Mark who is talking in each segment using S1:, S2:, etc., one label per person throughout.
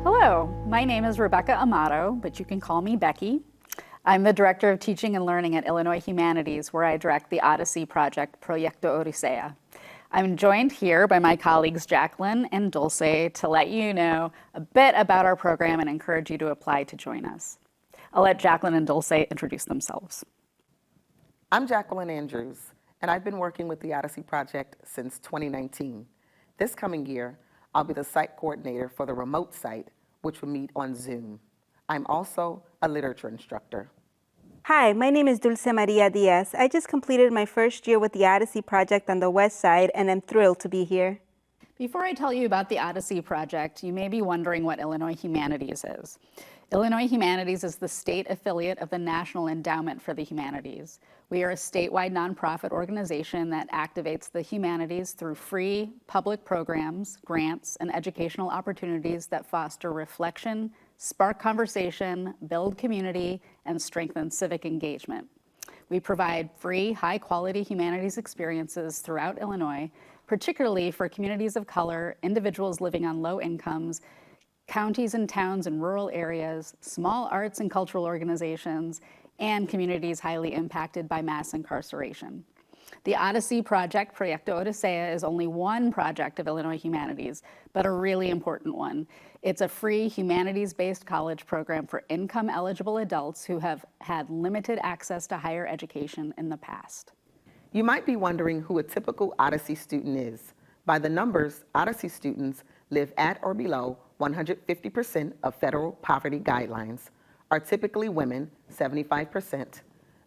S1: Hello, my name is Rebecca Amato, but you can call me Becky. I'm the Director of Teaching and Learning at Illinois Humanities, where I direct the Odyssey Project, Proyecto Odisea. I'm joined here by my colleagues Jacqueline and Dulce to let you know a bit about our program and encourage you to apply to join us. I'll let Jacqueline and Dulce introduce themselves.
S2: I'm Jacqueline Andrews, and I've been working with the Odyssey Project since 2019. This coming year, I'll be the site coordinator for the remote site, which will meet on Zoom. I'm also a literature instructor.
S3: Hi, my name is Dulce Maria Diaz. I just completed my first year with the Odyssey Project on the West Side, and I'm thrilled to be here.
S1: Before I tell you about the Odyssey Project, you may be wondering what Illinois Humanities is. Illinois Humanities is the state affiliate of the National Endowment for the Humanities. We are a statewide nonprofit organization that activates the humanities through free public programs, grants, and educational opportunities that foster reflection, spark conversation, build community, and strengthen civic engagement. We provide free, high-quality humanities experiences throughout Illinois, particularly for communities of color, individuals living on low incomes, counties and towns in rural areas, small arts and cultural organizations, and communities highly impacted by mass incarceration. The Odyssey Project, Proyecto Odisea, is only one project of Illinois Humanities, but a really important one. It's a free humanities-based college program for income-eligible adults who have had limited access to higher education in the past.
S2: You might be wondering who a typical Odyssey student is. By the numbers, Odyssey students live at or below 150% of federal poverty guidelines, are typically women, 75%,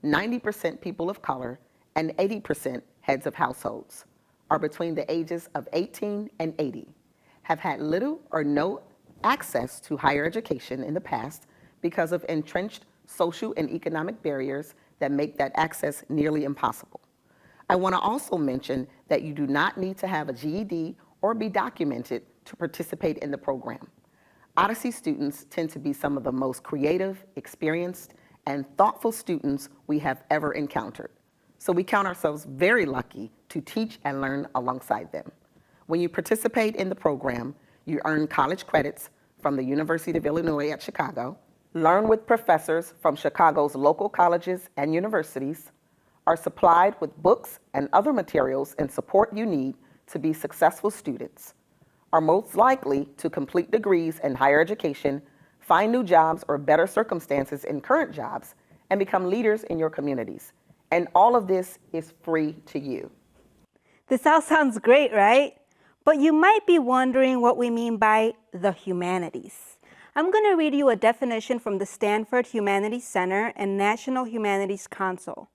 S2: 90% people of color, and 80% heads of households, are between the ages of 18 and 80, have had little or no access to higher education in the past because of entrenched social and economic barriers that make that access nearly impossible. I want to also mention that you do not need to have a GED or be documented to participate in the program. Odyssey students tend to be some of the most creative, experienced, and thoughtful students we have ever encountered. So we count ourselves very lucky to teach and learn alongside them. When you participate in the program, you earn college credits from the University of Illinois at Chicago, learn with professors from Chicago's local colleges and universities, are supplied with books and other materials and support you need to be successful students, are most likely to complete degrees in higher education, find new jobs or better circumstances in current jobs, and become leaders in your communities. And all of this is free to you.
S3: This all sounds great, right? But you might be wondering what we mean by the humanities. I'm going to read you a definition from the Stanford Humanities Center and National Humanities Council.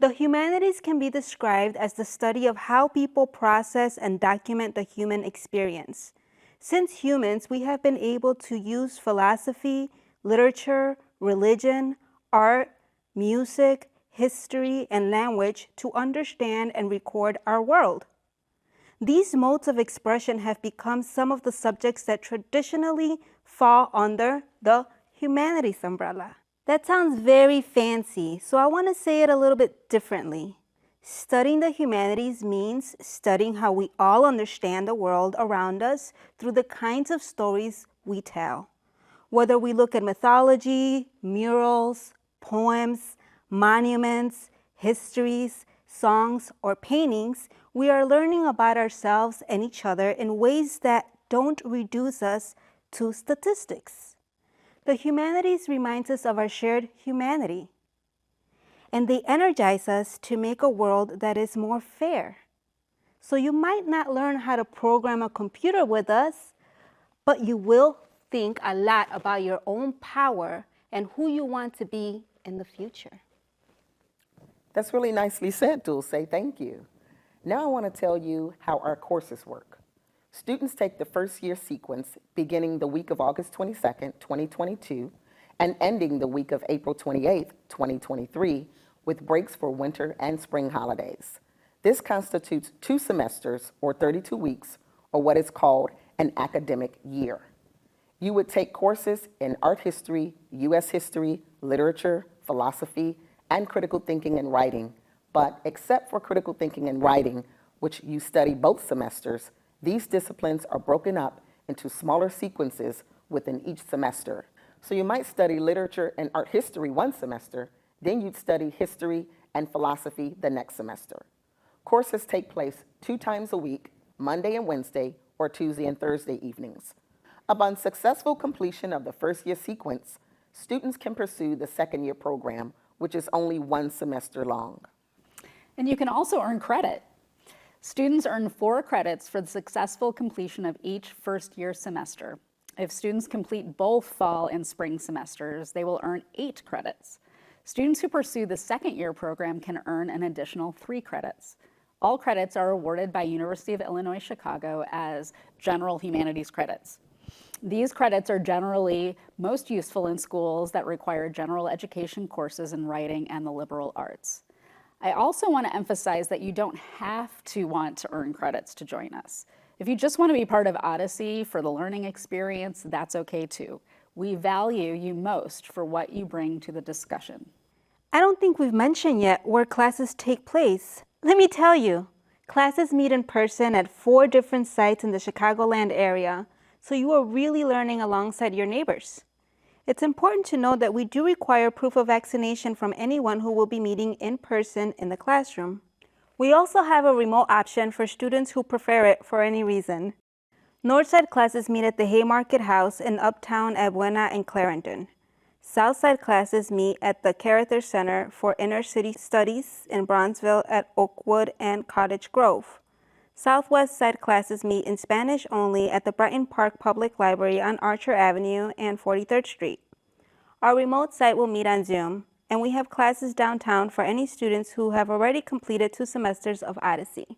S3: The humanities can be described as the study of how people process and document the human experience. Since humans, we have been able to use philosophy, literature, religion, art, music, history, and language to understand and record our world. These modes of expression have become some of the subjects that traditionally fall under the humanities umbrella. That sounds very fancy, so I want to say it a little bit differently. Studying the humanities means studying how we all understand the world around us through the kinds of stories we tell. Whether we look at mythology, murals, poems, monuments, histories, songs, or paintings, we are learning about ourselves and each other in ways that don't reduce us to statistics. The humanities reminds us of our shared humanity, and they energize us to make a world that is more fair. So you might not learn how to program a computer with us, but you will think a lot about your own power and who you want to be in the future.
S2: That's really nicely said, Dulce. Thank you. Now I want to tell you how our courses work. Students take the first year sequence beginning the week of August 22nd, 2022, and ending the week of April 28th, 2023, with breaks for winter and spring holidays. This constitutes 2 semesters, or 32 weeks, or what is called an academic year. You would take courses in art history, U.S. history, literature, philosophy, and critical thinking and writing. But except for critical thinking and writing, which you study both semesters, these disciplines are broken up into smaller sequences within each semester. So you might study literature and art history one semester, then you'd study history and philosophy the next semester. Courses take place 2 times a week, Monday and Wednesday, or Tuesday and Thursday evenings. Upon successful completion of the first year sequence, students can pursue the second year program, which is only 1 semester long.
S1: And you can also earn credit. Students earn 4 credits for the successful completion of each first year semester. If students complete both fall and spring semesters, they will earn 8 credits. Students who pursue the second year program can earn an additional 3 credits. All credits are awarded by University of Illinois Chicago as general humanities credits. These credits are generally most useful in schools that require general education courses in writing and the liberal arts. I also want to emphasize that you don't have to want to earn credits to join us. If you just want to be part of Odyssey for the learning experience, that's okay too. We value you most for what you bring to the discussion.
S3: I don't think we've mentioned yet where classes take place. Let me tell you, classes meet in person at 4 different sites in the Chicagoland area, so you are really learning alongside your neighbors. It's important to note that we do require proof of vaccination from anyone who will be meeting in person in the classroom. We also have a remote option for students who prefer it for any reason. Northside classes meet at the Haymarket House in Uptown at Buena and Clarendon. Southside classes meet at the Carather Center for Inner City Studies in Bronzeville at Oakwood and Cottage Grove. Southwest side classes meet in Spanish only at the Brighton Park Public Library on Archer Avenue and 43rd Street. Our remote site will meet on Zoom, and we have classes downtown for any students who have already completed 2 semesters of Odyssey.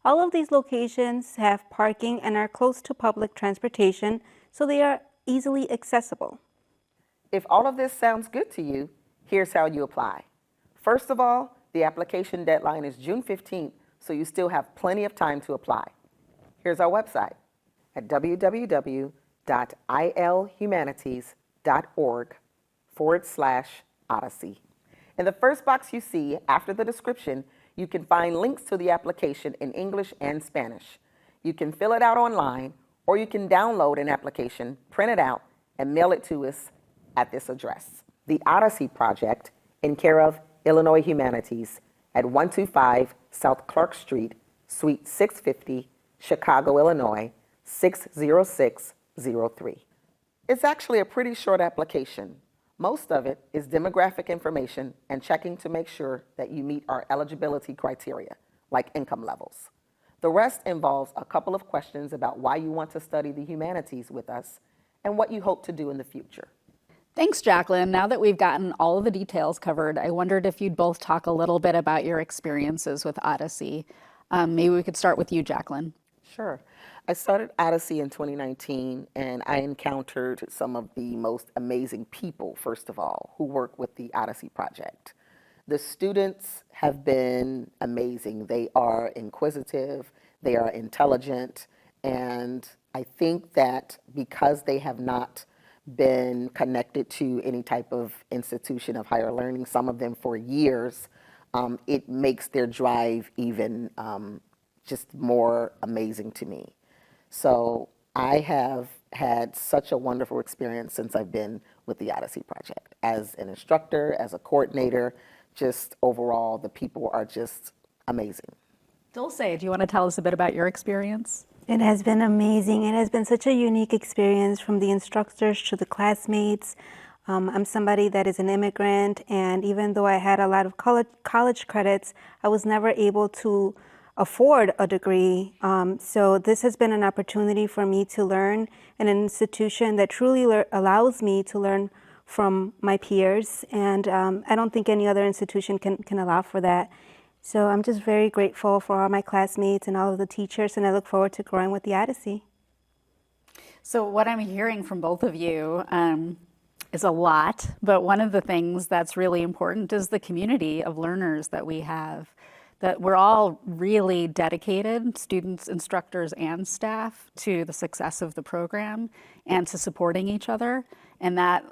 S3: All of these locations have parking and are close to public transportation, so they are easily accessible.
S2: If all of this sounds good to you, here's how you apply. First of all, the application deadline is June 15th, so you still have plenty of time to apply. Here's our website at www.ilhumanities.org/Odyssey. In the first box you see after the description, you can find links to the application in English and Spanish. You can fill it out online, or you can download an application, print it out, and mail it to us at this address. The Odyssey Project, in care of Illinois Humanities, at 125 South Clark Street, Suite 650, Chicago, Illinois, 60603. It's actually a pretty short application. Most of it is demographic information and checking to make sure that you meet our eligibility criteria, like income levels. The rest involves a couple of questions about why you want to study the humanities with us and what you hope to do in the future.
S1: Thanks, Jacqueline. Now that we've gotten all of the details covered, I wondered if you'd both talk a little bit about your experiences with Odyssey. Maybe we could start with you, Jacqueline.
S2: Sure. I started Odyssey in 2019, and I encountered some of the most amazing people, first of all, who work with the Odyssey Project. The students have been amazing. They are inquisitive, they are intelligent, and I think that because they have not been connected to any type of institution of higher learning, some of them for years, it makes their drive even just more amazing to me. So I have had such a wonderful experience since I've been with the Odyssey Project. As an instructor, as a coordinator, just overall, the people are just amazing.
S1: Dulce, do you want to tell us a bit about your experience?
S3: It has been amazing. It has been such a unique experience, from the instructors to the classmates. I'm somebody that is an immigrant, and even though I had a lot of college credits, I was never able to afford a degree. So this has been an opportunity for me to learn in an institution that truly allows me to learn from my peers, and I don't think any other institution can allow for that. So I'm just very grateful for all my classmates and all of the teachers, and I look forward to growing with the Odyssey.
S1: So what I'm hearing from both of you is a lot, but one of the things that's really important is the community of learners that we have, that we're all really dedicated, students, instructors, and staff, to the success of the program. and to supporting each other. And that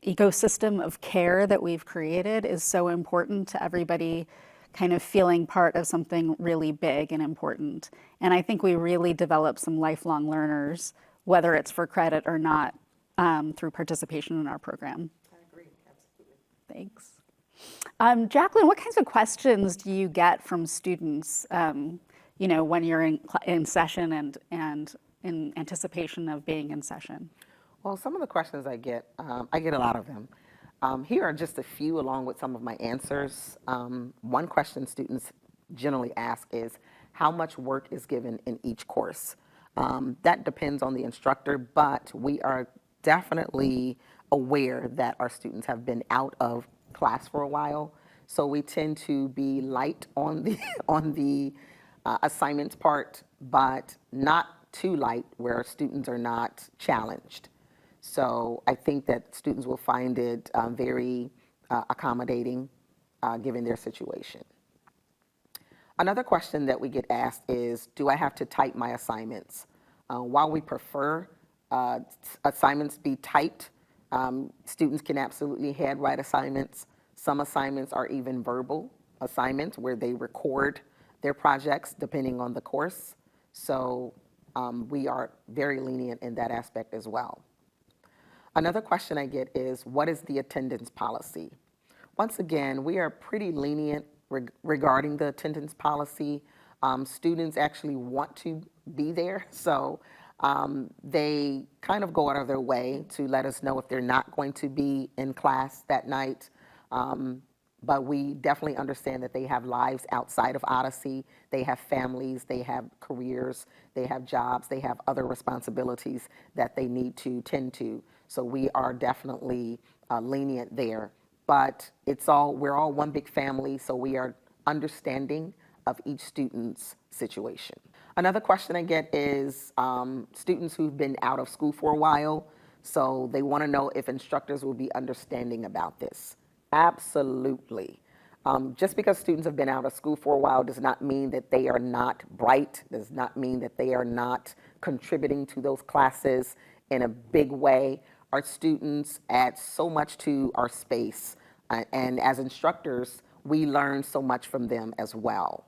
S1: ecosystem of care that we've created is so important to everybody kind of feeling part of something really big and important. And I think we really develop some lifelong learners, whether it's for credit or not, through participation in our program.
S2: I agree, absolutely.
S1: Thanks. Jacqueline, what kinds of questions do you get from students, when you're in session and in anticipation of being in session?
S2: Well, some of the questions I get a lot of them. Here are just a few along with some of my answers. One question students generally ask is, how much work is given in each course? That depends on the instructor, but we are definitely aware that our students have been out of class for a while, so we tend to be light on the assignments part, but not too light where students are not challenged. So I think that students will find it very accommodating given their situation. Another question that we get asked is, do I have to type my assignments? While we prefer assignments be typed, students can absolutely handwrite assignments. Some assignments are even verbal assignments where they record their projects depending on the course. So we are very lenient in that aspect as well. Another question I get is, what is the attendance policy? Once again, we are pretty lenient regarding the attendance policy. Students actually want to be there, so they kind of go out of their way to let us know if they're not going to be in class that night. But we definitely understand that they have lives outside of Odyssey. They have families, they have careers, they have jobs, they have other responsibilities that they need to tend to. So we are definitely lenient there. But we're all one big family, so we are understanding of each student's situation. Another question I get is students who've been out of school for a while, so they want to know if instructors will be understanding about this. Absolutely. Just because students have been out of school for a while does not mean that they are not bright, does not mean that they are not contributing to those classes in a big way. Our students add so much to our space, and as instructors, we learn so much from them as well.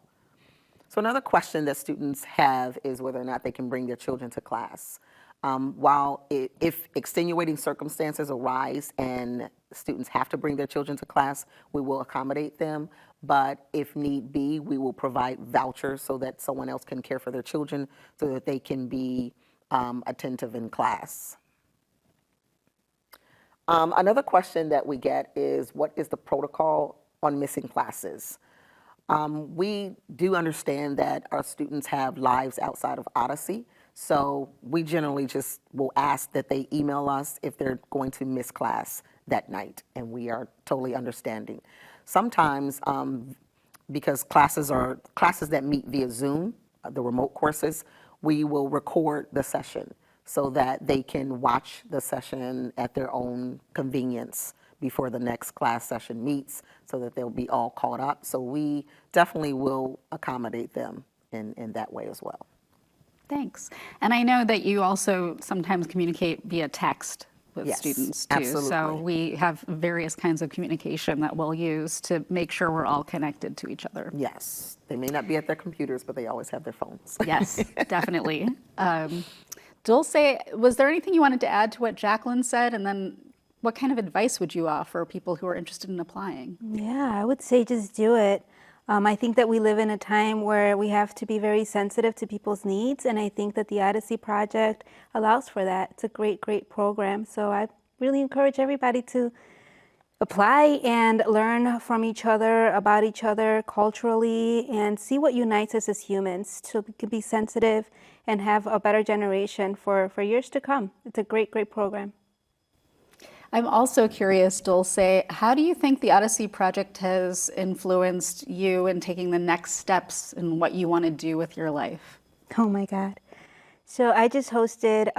S2: So another question that students have is whether or not they can bring their children to class. If extenuating circumstances arise and students have to bring their children to class, we will accommodate them. But if need be, we will provide vouchers so that someone else can care for their children so that they can be attentive in class. Another question that we get is, what is the protocol on missing classes? We do understand that our students have lives outside of Odyssey, so we generally just will ask that they email us if they're going to miss class that night, and we are totally understanding. Sometimes, because classes that meet via Zoom, the remote courses, we will record the session so that they can watch the session at their own convenience before the next class session meets, so that they'll be all caught up. So we definitely will accommodate them in that way as well.
S1: Thanks. And I know that you also sometimes communicate via text with
S2: Yes,
S1: students too.
S2: absolutely.
S1: So we have various kinds of communication that we'll use to make sure we're all connected to each other.
S2: Yes, they may not be at their computers, but they always have their phones.
S1: Yes, definitely. Dulce, was there anything you wanted to add to what Jacqueline said? And then what kind of advice would you offer people who are interested in applying?
S3: Yeah, I would say just do it. I think that we live in a time where we have to be very sensitive to people's needs, and I think that the Odyssey Project allows for that. It's a great, great program. So I really encourage everybody to apply and learn from each other, about each other culturally, and see what unites us as humans so we can be sensitive and have a better generation for years to come. It's a great, great program.
S1: I'm also curious, Dulce, how do you think the Odyssey Project has influenced you in taking the next steps in what you want to do with your life?
S3: Oh my God. So I just hosted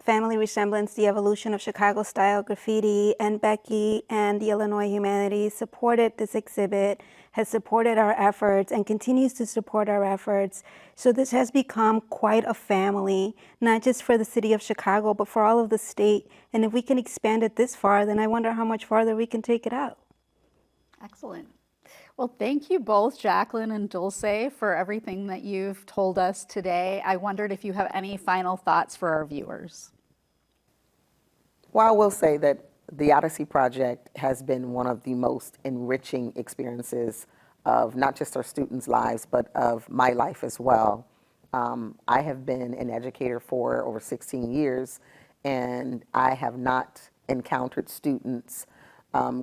S3: Family Resemblance, The Evolution of Chicago Style Graffiti, and Becky and the Illinois Humanities supported this exhibit, has supported our efforts, and continues to support our efforts. So this has become quite a family, not just for the city of Chicago, but for all of the state. And if we can expand it this far, then I wonder how much farther we can take it out.
S1: Excellent. Well, thank you both, Jacqueline and Dulce, for everything that you've told us today. I wondered if you have any final thoughts for our viewers.
S2: Well, I will say that the Odyssey Project has been one of the most enriching experiences of not just our students' lives, but of my life as well. I have been an educator for over 16 years, and I have not encountered students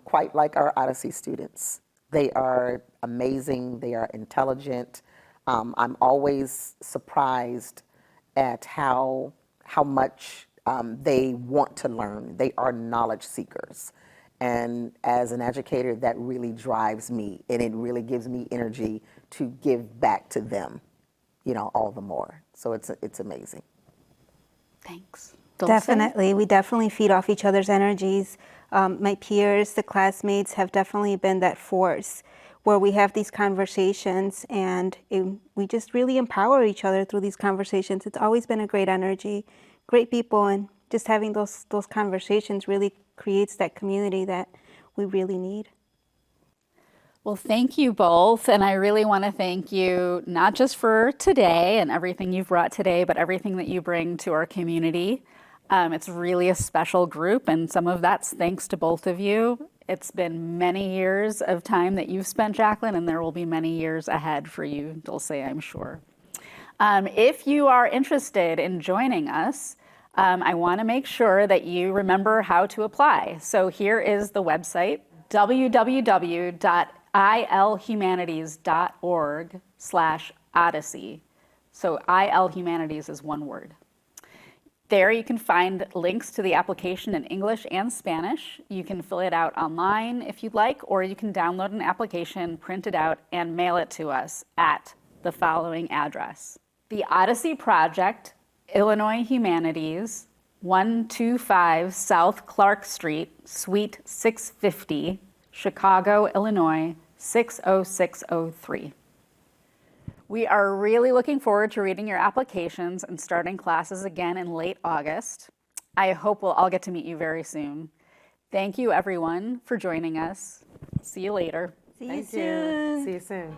S2: quite like our Odyssey students. They are amazing, they are intelligent. I'm always surprised at how much they want to learn. They are knowledge seekers. And as an educator, that really drives me, and it really gives me energy to give back to them, all the more. So it's amazing.
S1: Thanks. Dulce?
S3: Definitely. We definitely feed off each other's energies. My peers, the classmates have definitely been that force where we have these conversations and we just really empower each other through these conversations. It's always been a great energy, great people, and just having those conversations really creates that community that we really need.
S1: Well, thank you both. And I really want to thank you not just for today and everything you've brought today, but everything that you bring to our community. It's really a special group, and some of that's thanks to both of you. It's been many years of time that you've spent, Jacqueline, and there will be many years ahead for you, Dulce, I'm sure. If you are interested in joining us, I want to make sure that you remember how to apply. So here is the website, www.ilhumanities.org/Odyssey. So IL Humanities is one word. There you can find links to the application in English and Spanish. You can fill it out online if you'd like, or you can download an application, print it out, and mail it to us at the following address. The Odyssey Project, Illinois Humanities, 125 South Clark Street, Suite 650, Chicago, Illinois, 60603. We are really looking forward to reading your applications and starting classes again in late August. I hope we'll all get to meet you very soon. Thank you, everyone, for joining us. See you later.
S3: See you soon.
S2: See you soon.